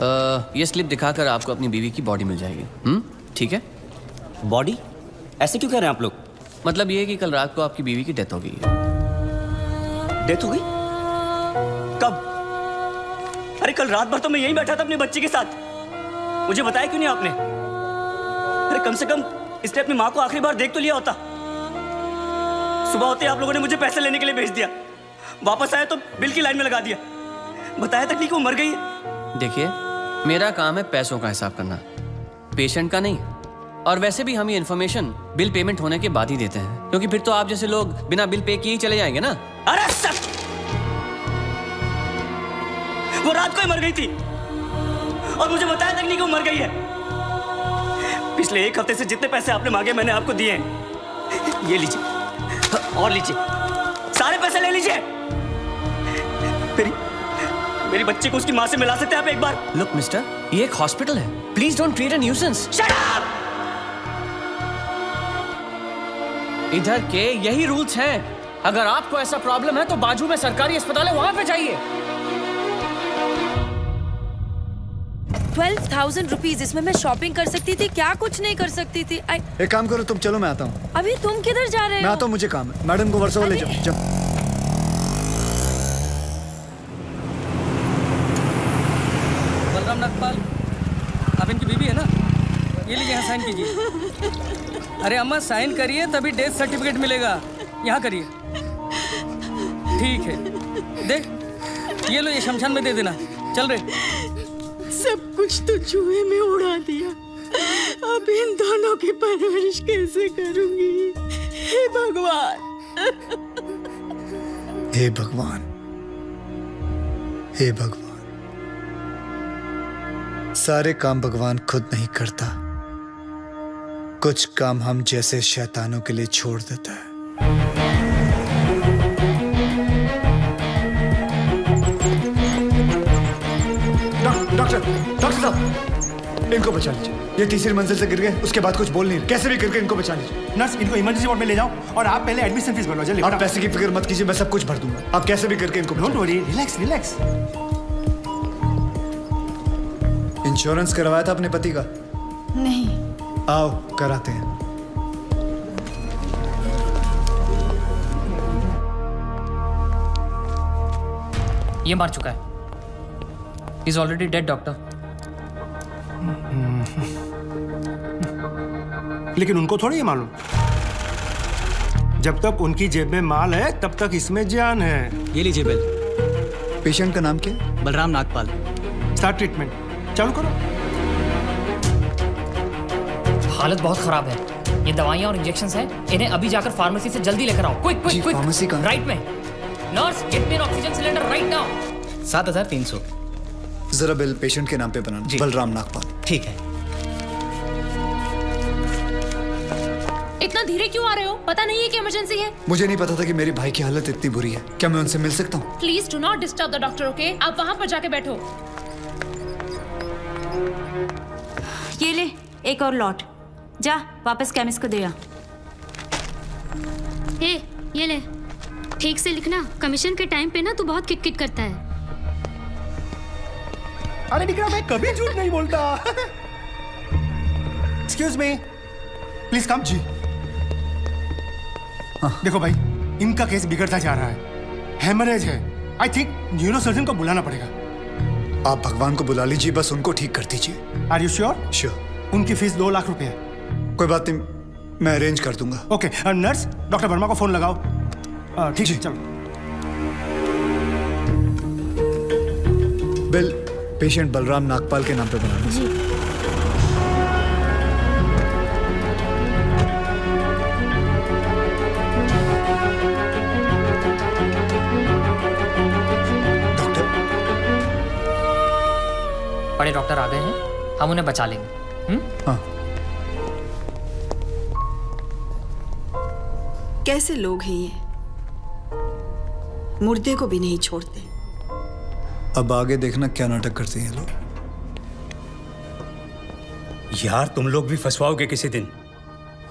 ये स्लिप दिखाकर आपको अपनी बीवी की बॉडी मिल जाएगी। ठीक है? बॉडी? ऐसे क्यों कह रहे हैं आप लोग? मतलब ये है कि कल रात को आपकी बीवी की डेथ हो गई है। डेथ हो गई? कब? अरे कल रात भर तो मैं यहीं बैठा था अपने बच्चे के साथ। मुझे बताया क्यों नहीं आपने? अरे कम से कम इसने अपनी माँ को आखिरी बार देख तो लिया होता। सुबह होते आप लोगों ने मुझे पैसे लेने के लिए भेज दिया, वापस आया तो बिल की लाइन में लगा दिया, बताया तक नहीं कि वो मर गई है। देखिए, मेरा काम है पैसों का हिसाब करना, पेशेंट का नहीं। और वैसे भी हम ये इन्फॉर्मेशन बिल पेमेंट होने के बाद ही देते हैं, क्योंकि फिर तो आप जैसे लोग बिना बिल पे किए ही चले जाएंगे ना। अरे सर, वो रात को ही मर गई थी और मुझे बताया तक नहीं कि वो मर गई है। पिछले एक हफ्ते से जितने पैसे आपने मांगे मैंने आपको दिए हैं। ये लीजिए और लीजिए, सारे पैसे ले लीजिए। मेरी बच्ची को उसकी माँ से मिला सकते हैं आप एक बार? लुक मिस्टर, ये एक हॉस्पिटल है, please don't create a nuisance. Shut up! इधर के यही रूल्स हैं। अगर आपको ऐसा प्रॉब्लम है तो बाजू में सरकारी अस्पताल है, वहां पे जाइए। 12,000 रुपीज, इसमें मैं शॉपिंग कर सकती थी, क्या कुछ नहीं कर सकती थी। एक काम करो, तुम चलो, मैं आता हूँ। अभी तुम किधर जा रहे हो? मैं आता हूँ, मुझे काम है। मैडम को वर्सोवा ले जाओ। बलराम नागपाल, आप इनकी बीवी है ना? ये लीजिए, यहाँ साइन कीजिए। अरे अम्मा, साइन करिए तभी डेथ सर्टिफिकेट मिलेगा। यहाँ करिए। ठीक है, देख ये लो, ये शमशान में दे देना। चल रहे। सब कुछ तो चूहे में उड़ा दिया, अब इन दोनों की परवरिश कैसे करूंगी? हे भगवान, हे भगवान, हे भगवान। सारे काम भगवान खुद नहीं करता, कुछ काम हम जैसे शैतानों के लिए छोड़ देता है। डॉक्टर साहब, इनको बचा लीजिए। ये तीसरी मंजिल से गिर गए, उसके बाद कुछ बोल नहीं रहे, कैसे भी करके इनको बचा लीजिए। नर्स, इनको इमरजेंसी वार्ड में ले जाओ और आप पहले एडमिशन फीस भरो। जल्दी। आप पैसे की फिक्र मत कीजिए, मैं सब कुछ भर दूंगा। आप कैसे भी करके इनको don't worry, relax relax. Insurance करवाया था अपने पति का? नहीं। आओ कराते हैं। ये मार चुका है। He's already dead, doctor. लेकिन उनको थोड़ी ये मालूम, जब तक उनकी जेब में माल है तब तक इसमें जान है। ये लीजिए बिल। पेशेंट का नाम क्या? बलराम नागपाल। स्टार्ट ट्रीटमेंट, चालू करो। हालत बहुत खराब है। ये दवाइयाँ और इंजेक्शंस हैं, इन्हें अभी जाकर फार्मेसी से जल्दी लेकर आओ। Quick quick quick. फार्मेसी कहाँ? राइट में। Nurse, get me N oxygen cylinder right now. 7,300। जरा बिल पेशेंट के नाम पे बनाना। बलराम नागपाल। ठीक है। इतना धीरे क्यों आ रहे हो? पता नहीं है कि इमरजेंसी है। मुझे नहीं पता था कि मेरी भाई की हालत इतनी बुरी है। क्या मैं उनसे मिल सकता हूँ? Please do not disturb the doctor, okay? आप वहाँ पर जाके बैठो। ये ले एक और लॉट, जा वापस केमिस्ट को दे आ। ये ले, ठीक से लिखना। कमीशन के टाइम पे ना तू बहुत किट-किट करता है। अरे विक्रम, मैं कभी झूठ नहीं बोलता। Excuse me, please come. जी देखो भाई, इनका केस बिगड़ता जा रहा है, हेमरेज है। आई थिंक न्यूरोसर्जन को बुलाना पड़ेगा। आप भगवान को बुला लीजिए, बस उनको ठीक कर दीजिए। Are you sure? श्योर। उनकी फीस 2 लाख रुपए है। कोई बात नहीं, मैं अरेंज कर दूंगा। ओके नर्स, डॉक्टर वर्मा को फोन लगाओ। ठीक है, चलो। बिल पेशेंट बलराम नागपाल के नाम पे बनाना। जी। डॉक्टर, बड़े डॉक्टर आ गए हैं, हम उन्हें बचा लेंगे। हाँ। कैसे लोग हैं ये, मुर्दे को भी नहीं छोड़ते। अब आगे देखना क्या नाटक करते हैं लोग। यार तुम लोग भी फंसवाओगे किसी दिन।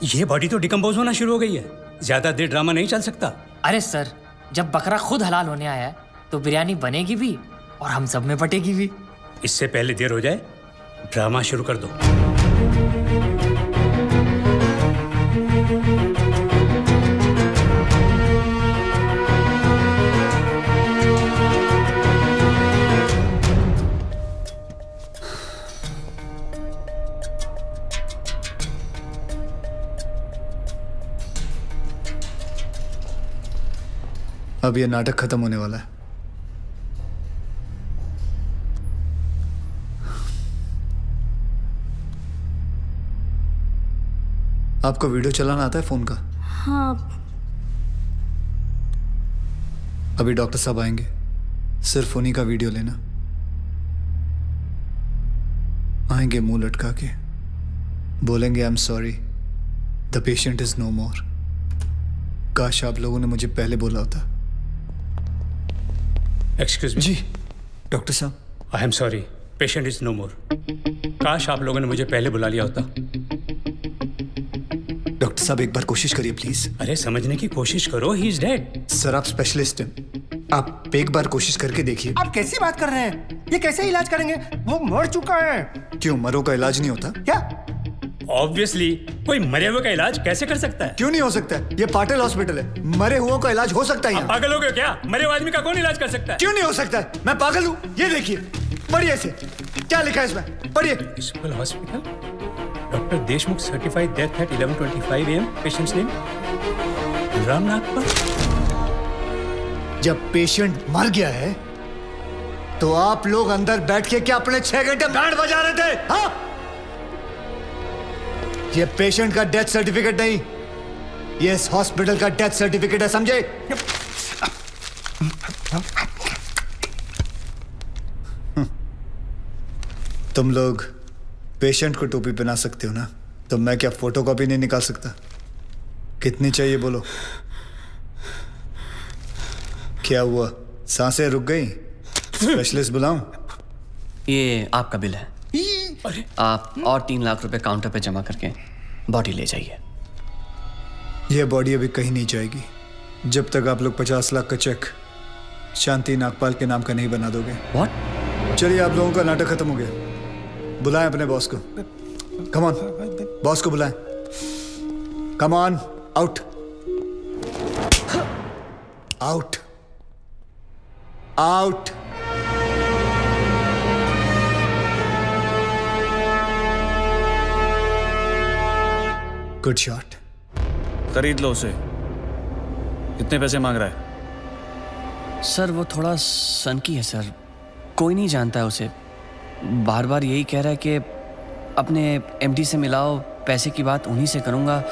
ये बॉडी तो डिकम्पोज होना शुरू हो गई है, ज्यादा देर ड्रामा नहीं चल सकता। अरे सर, जब बकरा खुद हलाल होने आया है तो बिरयानी बनेगी भी और हम सब में बटेगी भी। इससे पहले देर हो जाए ड्रामा शुरू कर दो। अब ये नाटक खत्म होने वाला है। आपको वीडियो चलाना आता है फोन का? हाँ। अभी डॉक्टर साहब आएंगे, सिर्फ उन्हीं का वीडियो लेना। आएंगे मुंह लटका के, बोलेंगे I am sorry, the patient is no more. काश आप लोगों ने मुझे पहले बोला होता। Excuse me. जी डॉक्टर साहब। I am sorry, patient is no more. काश आप लोगों ने मुझे पहले बुला लिया होता। डॉक्टर साहब एक बार कोशिश करिए प्लीज। अरे समझने की कोशिश करो, ही इज डेड। सर आप स्पेशलिस्ट हैं, आप एक बार कोशिश करके देखिए। आप कैसी बात कर रहे हैं? ये कैसे इलाज करेंगे? वो मर चुका है। क्यों, मरो का इलाज नहीं होता क्या? ऑब्वियसली कोई मरे हुए का इलाज कैसे कर सकता है? क्यों नहीं हो सकता है? ये पाटिल हॉस्पिटल है, मरे हुए का इलाज हो सकता है यहाँ। पागल हो गए क्या? मरे हुए आदमी का कौन इलाज कर सकता है? क्यों नहीं हो सकता है? मैं पागल हूँ? ये देखिए, पढ़िए इसे, क्या लिखा है इसमें, पढ़िए। Municipal hospital, doctor Deshmukh certified death eight 11:25 AM, patients name Balram Nagpal. जब पेशेंट मर गया है तो आप लोग अंदर बैठ के क्या अपने 6 घंटे बैंड बजा रहे थे? हाँ, ये पेशेंट का डेथ सर्टिफिकेट नहीं, ये इस हॉस्पिटल का डेथ सर्टिफिकेट है, समझे? तुम लोग पेशेंट को टोपी पहना सकते हो ना, तो मैं क्या फोटो कॉपी नहीं निकाल सकता? कितनी चाहिए बोलो? क्या हुआ, सांसें रुक गई? स्पेशलिस्ट बुलाऊं? ये आपका बिल है। आप और 3 लाख रुपए काउंटर पे जमा करके बॉडी ले जाइए। यह बॉडी अभी कहीं नहीं जाएगी जब तक आप लोग 50 लाख का चेक शांति नागपाल के नाम का नहीं बना दोगे। व्हाट? चलिए, आप लोगों का नाटक खत्म हो गया। बुलाएं अपने बॉस को। कम ऑन, बॉस को बुलाएं। Come on, out out out. Good shot. खरीद लो उसे। कितने पैसे मांग रहा है? सर वो थोड़ा सनकी है सर, कोई नहीं जानता है उसे। बार बार यही कह रहा है कि अपने एमडी से मिलाओ, पैसे की बात उन्हीं से करूंगा।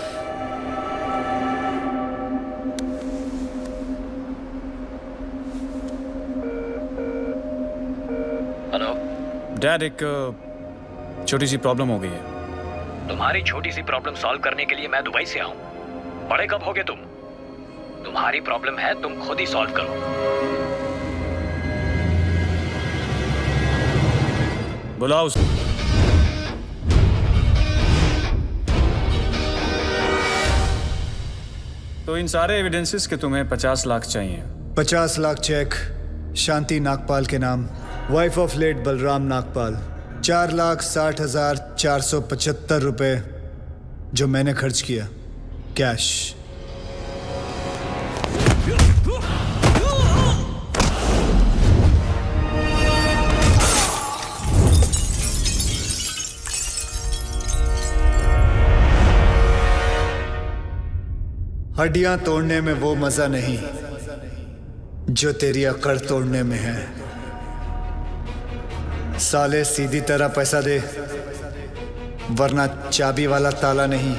हेलो डैड, एक छोटी सी प्रॉब्लम हो गई है। तुम्हारी छोटी सी प्रॉब्लम सॉल्व करने के लिए मैं दुबई से आऊं? बड़े कब होगे तुम? तुम्हारी प्रॉब्लम है, तुम खुद ही सॉल्व करो। बुलाओ उसको। तो इन सारे एविडेंसेस के तुम्हें 50 लाख चाहिए। 50 लाख चेक शांति नागपाल के नाम, wife of late Balram Nagpal. 4,60,475 रुपए जो मैंने खर्च किया, कैश। हड्डियां तोड़ने में वो मजा नहीं जो तेरी अकड़ तोड़ने में है। साले सीधी तरह पैसा दे, वरना चाबी वाला ताला नहीं